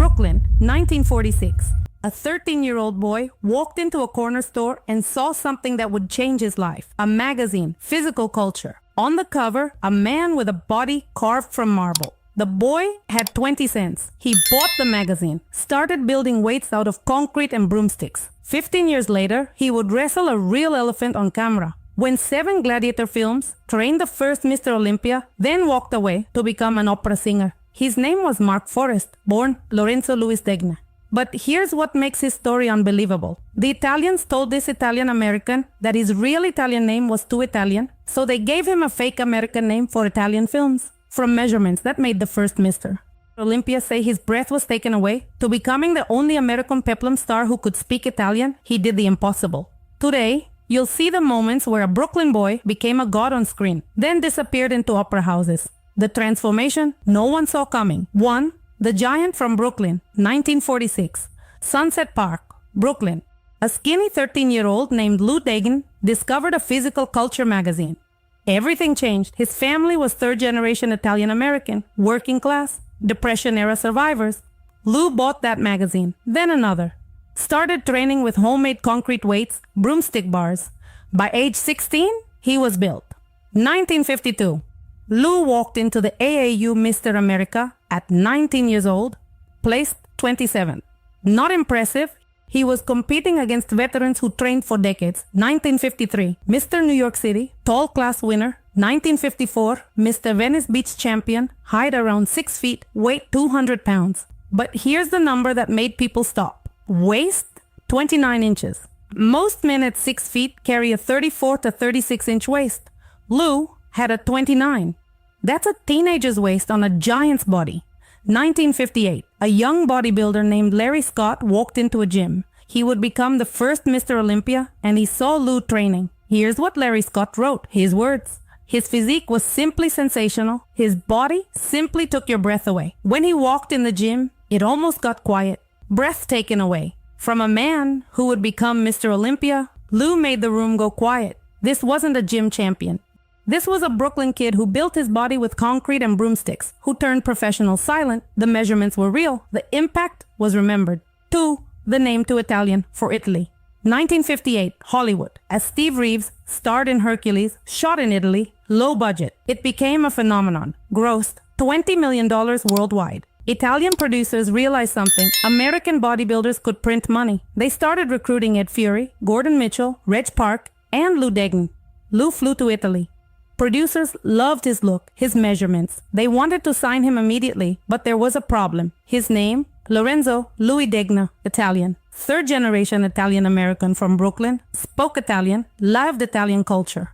Brooklyn, 1946. A 13-year-old boy walked into a corner store and saw something that would change his life. A magazine, Physical Culture. On the cover, a man with a body carved from marble. The boy had 20 cents. He bought the magazine, started building weights out of concrete and broomsticks. 15 years later, he would wrestle a real elephant on camera. Won 7 gladiator films, trained the first Mr. Olympia, then walked away to become an opera singer. His name was Mark Forrest, born Lorenzo Louis Degne. But here's what makes his story unbelievable. The Italians told this Italian American that his real Italian name was too Italian, so they gave him a fake American name for Italian films. From measurements that made the first Mr. Olympia say his breath was taken away. To becoming the only American Peplum star who could speak Italian, he did the impossible. Today, you'll see the moments where a Brooklyn boy became a god on screen, then disappeared into opera houses. The transformation no one saw coming. 1. The Giant from Brooklyn, 1946. Sunset Park, Brooklyn. A skinny 13-year-old named Lou Degne discovered a physical culture magazine. Everything changed. His family was third-generation Italian-American, working class, Depression-era survivors. Lou bought that magazine, then another. Started training with homemade concrete weights, broomstick bars. By age 16, he was built. 1952. Lou walked into the AAU Mr. America at 19 years old, placed 27th. Not impressive. He was competing against veterans who trained for decades. 1953, Mr. New York City, tall class winner. 1954, Mr. Venice Beach champion, height around 6 feet, weight 200 pounds. But here's the number that made people stop. Waist, 29 inches. Most men at 6 feet carry a 34 to 36 inch waist. Lou had a 29. That's a teenager's waist on a giant's body. 1958, a young bodybuilder named Larry Scott walked into a gym. He would become the first Mr. Olympia, and he saw Lou training. Here's what Larry Scott wrote, his words. His physique was simply sensational. His body simply took your breath away. When he walked in the gym, it almost got quiet. Breath taken away. From a man who would become Mr. Olympia, Lou made the room go quiet. This wasn't a gym champion. This was a Brooklyn kid who built his body with concrete and broomsticks, who turned professional silent. The measurements were real. The impact was remembered. 2. The name to Italian for Italy. 1958, Hollywood. As Steve Reeves starred in Hércules, shot in Italy, low budget. It became a phenomenon. Grossed $20 million worldwide. Italian producers realized something. American bodybuilders could print money. They started recruiting Ed Fury, Gordon Mitchell, Reg Park, and Lou Degne. Lou flew to Italy. Producers loved his look, his measurements. They wanted to sign him immediately, but there was a problem. His name, Lorenzo Louis Degne, Italian. Third-generation Italian-American from Brooklyn, spoke Italian, loved Italian culture.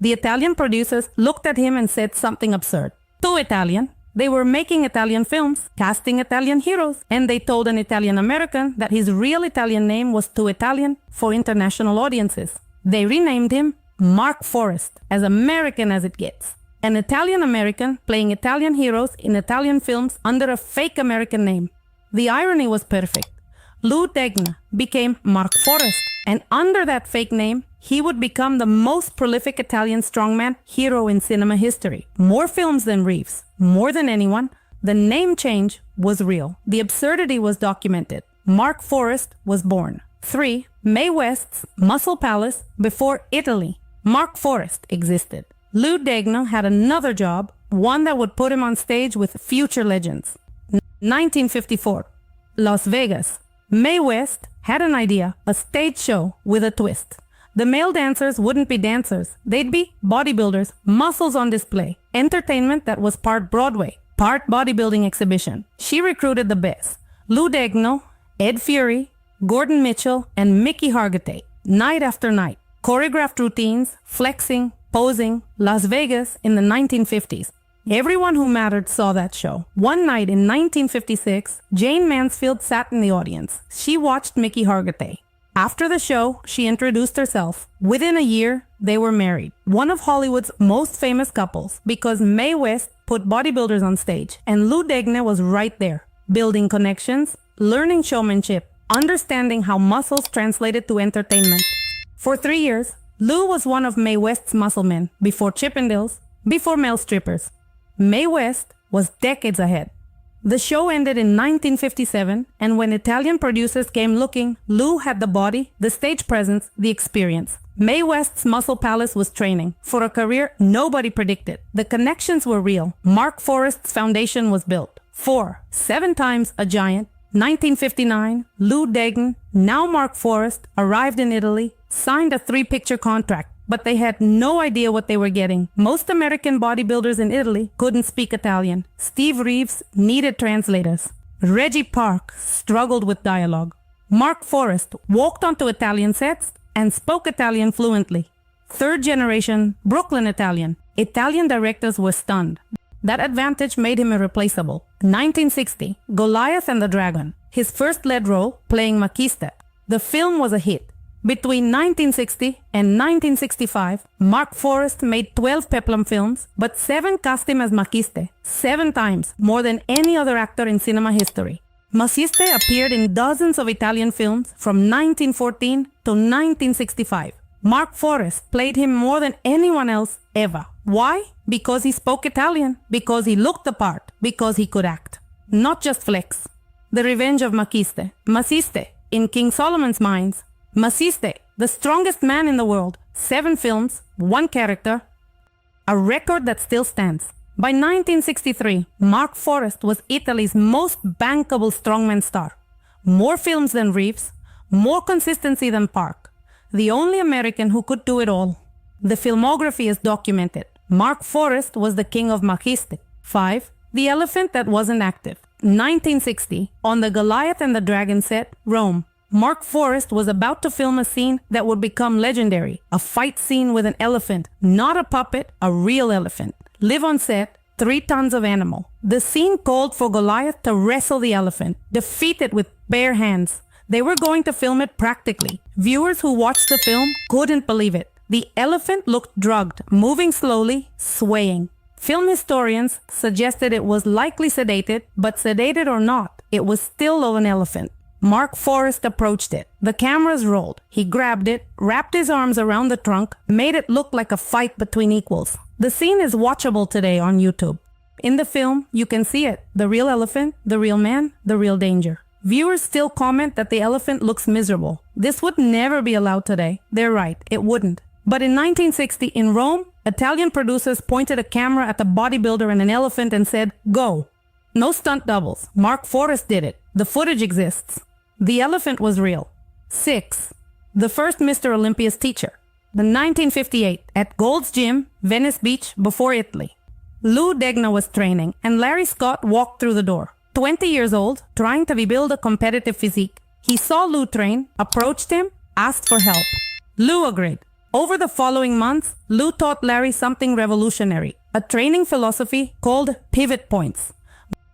The Italian producers looked at him and said something absurd. Too Italian. They were making Italian films, casting Italian heroes, and they told an Italian-American that his real Italian name was too Italian for international audiences. They renamed him Mark Forrest, as American as it gets. An Italian-American playing Italian heroes in Italian films under a fake American name. The irony was perfect. Lou Degne became Mark Forrest, and under that fake name, he would become the most prolific Italian strongman hero in cinema history. More films than Reeves, more than anyone. The name change was real. The absurdity was documented. Mark Forrest was born. 3. Mae West's Muscle Palace before Italy. Mark Forrest existed. Lou Degne had another job, one that would put him on stage with future legends. 1954, Las Vegas. Mae West had an idea, a stage show with a twist. The male dancers wouldn't be dancers. They'd be bodybuilders, muscles on display. Entertainment that was part Broadway, part bodybuilding exhibition. She recruited the best. Lou Degne, Ed Fury, Gordon Mitchell, and Mickey Hargitay. Night after night. Choreographed routines, flexing, posing. Las Vegas in the 1950s. Everyone who mattered saw that show. One night in 1956, Jane Mansfield sat in the audience. She watched Mickey Hargitay. After the show, she introduced herself. Within a year, they were married. One of Hollywood's most famous couples, because Mae West put bodybuilders on stage, and Lou Degne was right there, building connections, learning showmanship, understanding how muscles translated to entertainment. For 3 years, Lou was one of Mae West's muscle men, before Chippendales, before male strippers. Mae West was decades ahead. The show ended in 1957, and when Italian producers came looking, Lou had the body, the stage presence, the experience. Mae West's muscle palace was training for a career nobody predicted. The connections were real. Mark Forrest's foundation was built. 7 times a giant. 1959, Lou Degne, now Mark Forrest, arrived in Italy, signed a 3-picture contract, but they had no idea what they were getting. Most American bodybuilders in Italy couldn't speak Italian. Steve Reeves needed translators. Reggie Park struggled with dialogue. Mark Forrest walked onto Italian sets and spoke Italian fluently. 3rd generation Brooklyn Italian. Italian directors were stunned. That advantage made him irreplaceable. 1960, Goliath and the Dragon. His first lead role, playing Makiste. The film was a hit. Between 1960 and 1965, Mark Forrest made 12 Peplum films, but 7 cast him as Makiste, 7 times, more than any other actor in cinema history. Makiste appeared in dozens of Italian films from 1914 to 1965. Mark Forrest played him more than anyone else ever. Why? Because he spoke Italian, because he looked the part, because he could act. Not just flex. The Revenge of Makiste. Makiste, in King Solomon's Mines. Makiste, the strongest man in the world. 7 films, 1 character. A record that still stands. By 1963, Mark Forrest was Italy's most bankable strongman star. More films than Reeves, more consistency than Park. The only American who could do it all. The filmography is documented. Mark Forrest was the king of Makiste. 5. The elephant that wasn't active. 1960, on the Goliath and the Dragon set, Rome. Mark Forrest was about to film a scene that would become legendary. A fight scene with an elephant. Not a puppet, a real elephant. Live on set, 3 tons of animal. The scene called for Goliath to wrestle the elephant, defeat it with bare hands. They were going to film it practically. Viewers who watched the film couldn't believe it. The elephant looked drugged, moving slowly, swaying. Film historians suggested it was likely sedated, but sedated or not, it was still an elephant. Mark Forrest approached it. The cameras rolled. He grabbed it, wrapped his arms around the trunk, made it look like a fight between equals. The scene is watchable today on YouTube. In the film, you can see it. The real elephant, the real man, the real danger. Viewers still comment that the elephant looks miserable. This would never be allowed today. They're right, it wouldn't. But in 1960, in Rome, Italian producers pointed a camera at the bodybuilder and an elephant and said, "Go." No stunt doubles. Mark Forrest did it. The footage exists. The elephant was real. 6. The first Mr. Olympia's teacher. The 1958, at Gold's Gym, Venice Beach, before Italy. Lou Degne was training, and Larry Scott walked through the door. 20 years old, trying to rebuild a competitive physique. He saw Lou train, approached him, asked for help. Lou agreed. Over the following months, Lou taught Larry something revolutionary, a training philosophy called pivot points.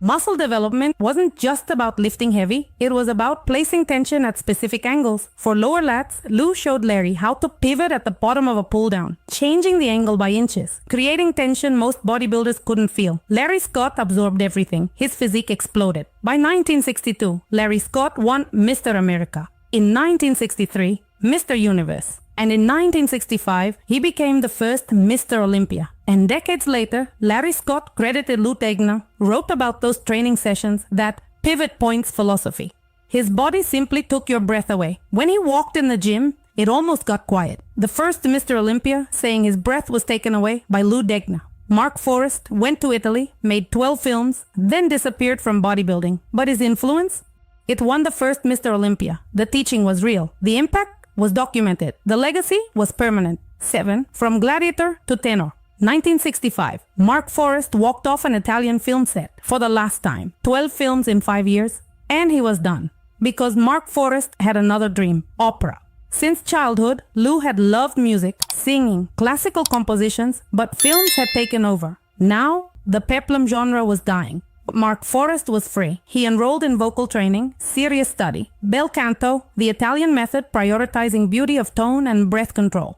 Muscle development wasn't just about lifting heavy, it was about placing tension at specific angles. For lower lats, Lou showed Larry how to pivot at the bottom of a pull down, changing the angle by inches, creating tension most bodybuilders couldn't feel. Larry Scott absorbed everything. His physique exploded. By 1962, Larry Scott won Mr. America. In 1963, Mr. Universe. And in 1965, he became the first Mr. Olympia. And decades later, Larry Scott credited Lou Degne, wrote about those training sessions, that pivot points philosophy. His body simply took your breath away. When he walked in the gym, it almost got quiet. The first Mr. Olympia saying his breath was taken away by Lou Degne. Mark Forrest went to Italy, made 12 films, then disappeared from bodybuilding. But his influence? It won the first Mr. Olympia. The teaching was real. The impact was documented. The legacy was permanent. 7. From gladiator to tenor. 1965. Mark Forrest walked off an Italian film set for the last time. 12 films in 5 years, and he was done. Because Mark Forrest had another dream, opera. Since childhood, Lou had loved music, singing, classical compositions, but films had taken over. Now, the Peplum genre was dying. Mark Forrest was free. He enrolled in vocal training, serious study, bel canto, the Italian method prioritizing beauty of tone and breath control.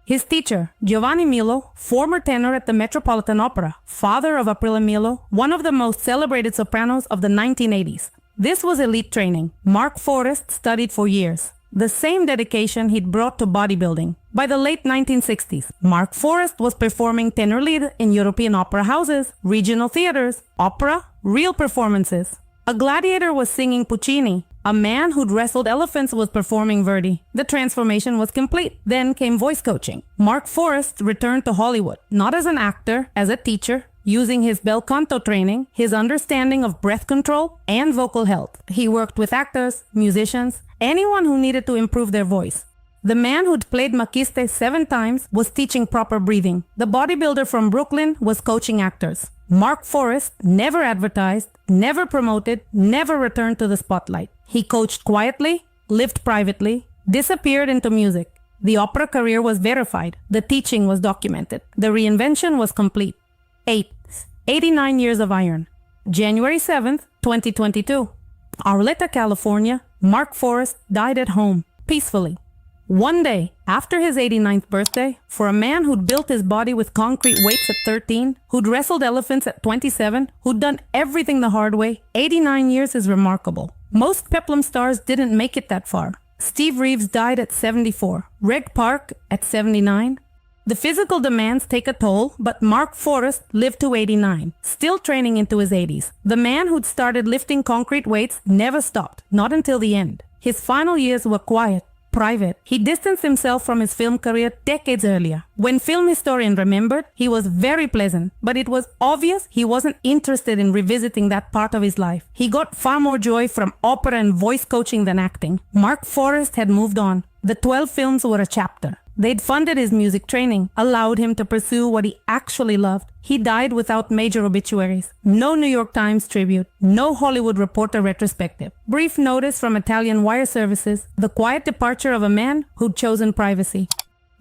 His teacher, Giovanni Milo, former tenor at the Metropolitan Opera, father of Aprila Milo, one of the most celebrated sopranos of the 1980s. This was elite training. Mark Forrest studied for years. The same dedication he'd brought to bodybuilding. By the late 1960s, Mark Forrest was performing tenor lead in European opera houses, regional theaters, opera, real performances. A gladiator was singing Puccini. A man who'd wrestled elephants was performing Verdi. The transformation was complete. Then came voice coaching. Mark Forrest returned to Hollywood, not as an actor, as a teacher, using his bel canto training, his understanding of breath control, and vocal health. He worked with actors, musicians, anyone who needed to improve their voice. The man who'd played Makiste 7 times was teaching proper breathing. The bodybuilder from Brooklyn was coaching actors. Mark Forrest never advertised, never promoted, never returned to the spotlight. He coached quietly, lived privately, disappeared into music. The opera career was verified. The teaching was documented. The reinvention was complete. 8. 89 Years of Iron. January 7th, 2022. Arleta, California, Mark Forrest died at home, peacefully. One day, after his 89th birthday, for a man who'd built his body with concrete weights at 13, who'd wrestled elephants at 27, who'd done everything the hard way, 89 years is remarkable. Most Peplum stars didn't make it that far. Steve Reeves died at 74, Reg Park at 79. The physical demands take a toll, but Mark Forrest lived to 89, still training into his 80s. The man who'd started lifting concrete weights never stopped, not until the end. His final years were quiet, private. He distanced himself from his film career decades earlier. When Film Historian remembered, he was very pleasant, but it was obvious he wasn't interested in revisiting that part of his life. He got far more joy from opera and voice coaching than acting. Mark Forrest had moved on. The 12 films were a chapter. They'd funded his music training, allowed him to pursue what he actually loved. He died without major obituaries. No New York Times tribute. No Hollywood Reporter retrospective. Brief notice from Italian wire services. The quiet departure of a man who'd chosen privacy.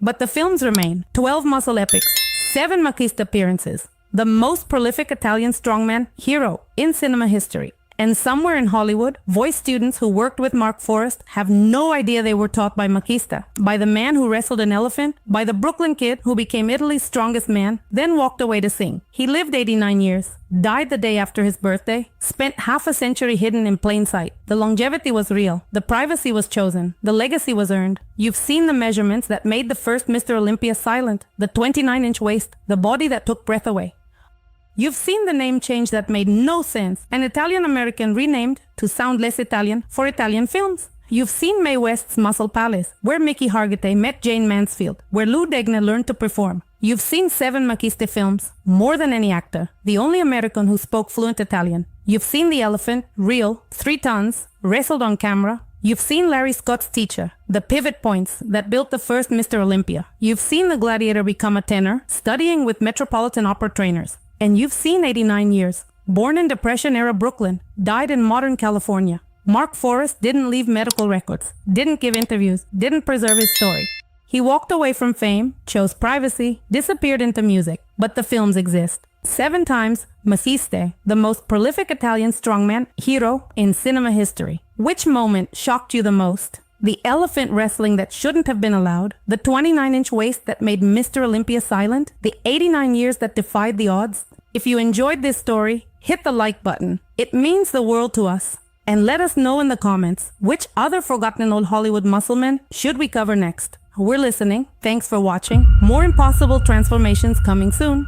But the films remain. 12 muscle epics. 7 Makiste appearances. The most prolific Italian strongman hero in cinema history. And somewhere in Hollywood, voice students who worked with Mark Forrest have no idea they were taught by Makiste, by the man who wrestled an elephant, by the Brooklyn kid who became Italy's strongest man, then walked away to sing. He lived 89 years, died the day after his birthday, spent half a century hidden in plain sight. The longevity was real. The privacy was chosen. The legacy was earned. You've seen the measurements that made the first Mr. Olympia silent, the 29-inch waist, the body that took breath away. You've seen the name change that made no sense, an Italian-American renamed to sound less Italian for Italian films. You've seen Mae West's Muscle Palace, where Mickey Hargitay met Jane Mansfield, where Lou Degne learned to perform. You've seen 7 Makiste films, more than any actor, the only American who spoke fluent Italian. You've seen the elephant, real, 3 tons, wrestled on camera. You've seen Larry Scott's teacher, the pivot points that built the first Mr. Olympia. You've seen the gladiator become a tenor, studying with Metropolitan Opera trainers. And you've seen 89 years. Born in Depression-era Brooklyn, died in modern California. Mark Forrest didn't leave medical records, didn't give interviews, didn't preserve his story. He walked away from fame, chose privacy, disappeared into music, but the films exist. 7 times, Makiste, the most prolific Italian strongman hero in cinema history. Which moment shocked you the most? The elephant wrestling that shouldn't have been allowed, the 29-inch waist that made Mr. Olympia silent, the 89 years that defied the odds? If you enjoyed this story, hit the like button. It means the world to us. And let us know in the comments, which other forgotten old Hollywood musclemen should we cover next? We're listening. Thanks for watching. More impossible transformations coming soon.